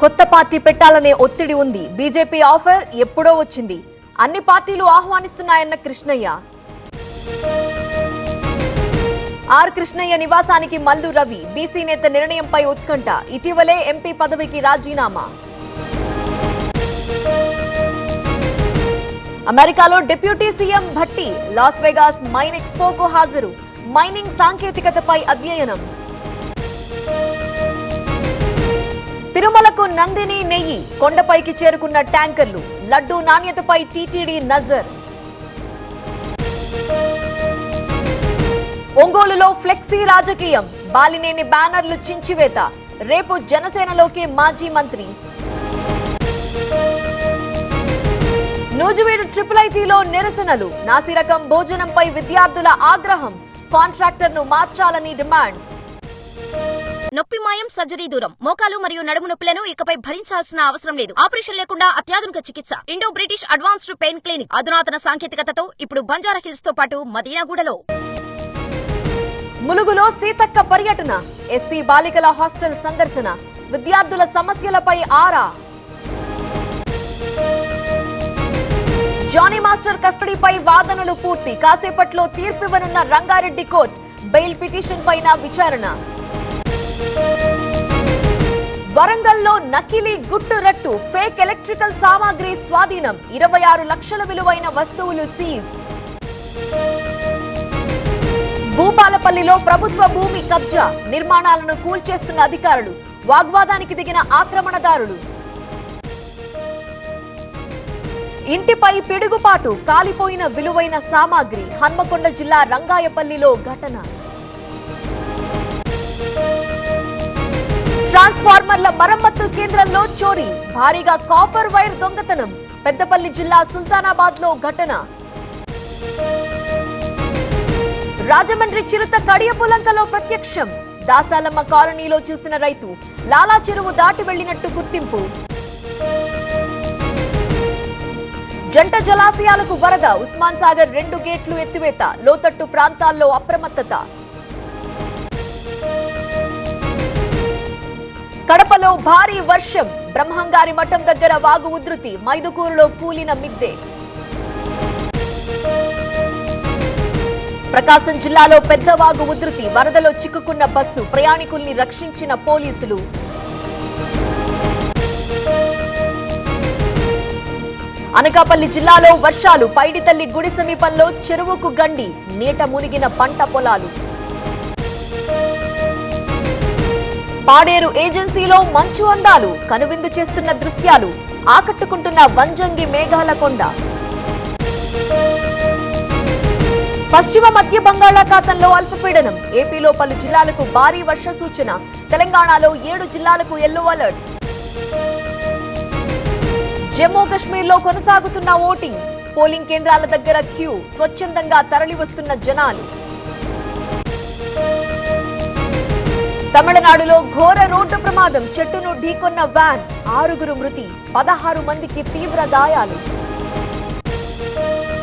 కొత్త పార్టీ పెట్టాలనే ఒత్తిడి ఉంది. బీజేపీ ఆఫర్ ఎప్పుడో వచ్చింది. అన్ని పార్టీలు ఆహ్వానిస్తున్నాయన్న కృష్ణయ్య. ఆర్ కృష్ణయ్య నివాసానికి మల్లు రవి. బీసీ నేత నిర్ణయంపై ఉత్కంఠ. ఇటీవలే ఎంపీ పదవికి రాజీనామా. అమెరికాలో deputy CM Bhatti Las Vegas mine ఎక్స్పోకు హాజరు. మైనింగ్ సాంకేతికతపై అధ్యయనం. తిరుమలకు నందిని నెయ్యి. కొండపైకి చేరుకున్న ట్యాంకర్లు. లడ్డూ నాణ్యతపై టీటీడీ నజర్. ఒంగోలులో ఫ్లెక్సీ రాజకీయం. బాలినేని బ్యానర్లు చించివేత. రేపు జనసేనలోకి మాజీ మంత్రి. నూజివీడు ఐఐటీలో నిరసనలు. నాసిరకం భోజనంపై విద్యార్థుల ఆగ్రహం. కాంట్రాక్టర్ను మార్చాలని డిమాండ్. నొప్పి మాయం, సర్జరీ దూరం. మోకాలు మరియు నడుము నొప్పులను ఇకపై భరించాల్సిన అవసరం లేదు. ఆపరేషన్ లేకుండా అత్యాధునిక చికిత్స. Indo British advanced pain clinic. అధునాతన సాంకేతికతతో ఇప్పుడు బంజారాహిల్స్ తో పాటు మదీనాగూడలో. ములుగులో సీతక్క పర్యటన. ఎస్సీ బాలికల హాస్టల్ సందర్శన. విద్యార్థుల సమస్యలపై ఆరా. జానీ మాస్టర్ కస్టడీపై వాదనలు పూర్తి. కాసేపట్లో తీర్పివ్వనున్న రంగారెడ్డి కోర్టు. బెయిల్ పిటిషన్ పైన విచారణ. వరంగల్లో నకిలీ గుట్టు రట్టు. ఫేక్ ఎలక్ట్రికల్ సామాగ్రి స్వాధీనం. 26 లక్షల విలువైన వస్తువులు సీజ్. భూపాలపల్లిలో ప్రభుత్వ భూమి కబ్జా. నిర్మాణాలను కూల్చేస్తున్న అధికారులు. వాగ్వాదానికి దిగిన ఆక్రమణదారులు. ఇంటిపై పిడుగుపాటు. కాలిపోయిన విలువైన సామాగ్రి. హన్మకొండ జిల్లా రంగాయపల్లిలో ఘటన. ట్రాన్స్ఫార్మర్ల మరమ్మత్తు కేంద్రంలో చోరీ. భారీగా కాపర్ వైర్ దొంగతనం. పెద్దపల్లి జిల్లా సుల్తానాబాద్ లో ఘటన. రాజమండ్రి చిరుత కడియపులంకలో ప్రత్యక్షం. దాసాలమ్మ కాలనీలో చూసిన రైతు. లాలా చెరువు దాటి వెళ్లినట్టు గుర్తింపు. జంట జలాశయాలకు వరద. ఉస్మాన్ సాగర్ 2 గేట్లు ఎత్తివేత. లోతట్టు ప్రాంతాల్లో అప్రమత్తత. కడపలో భారీ వర్షం. బ్రహ్మంగారి మఠం దగ్గర వాగు ఉధృతి. మైదుకూరులో కూలిన మిద్దె. ప్రకాశం జిల్లాలో పెద్ద వాగు ఉధృతి. వరదలో చిక్కుకున్న బస్సు. ప్రయాణికుల్ని రక్షించిన పోలీసులు. అనకాపల్లి జిల్లాలో వర్షాలు. పైడితల్లి గుడి సమీపంలో చెరువుకు గండి. నీట మునిగిన పంట పొలాలు. పాడేరు ఏజెన్సీలో మంచు అందాలు. కనువిందు చేస్తున్న దృశ్యాలు. ఆకట్టుకుంటున్న వంజంగి మేఘాల కొండ. పశ్చిమ మధ్య బంగాళాఖాతంలో అల్పపీడనం. ఏపీలో పలు జిల్లాలకు భారీ వర్ష సూచన. తెలంగాణలో 7 జిల్లాలకు యెల్లో అలర్ట్. జమ్మూ కశ్మీర్లో కొనసాగుతున్న ఓటింగ్. పోలింగ్ కేంద్రాల దగ్గర క్యూ. స్వచ్ఛందంగా తరలివస్తున్న జనాలు. తమిళనాడులో ఘోర రోడ్డు ప్రమాదం. చెట్టును ఢీకొన్న వ్యాన్. 6 మృతి. 16 మందికి తీవ్ర గాయాలు.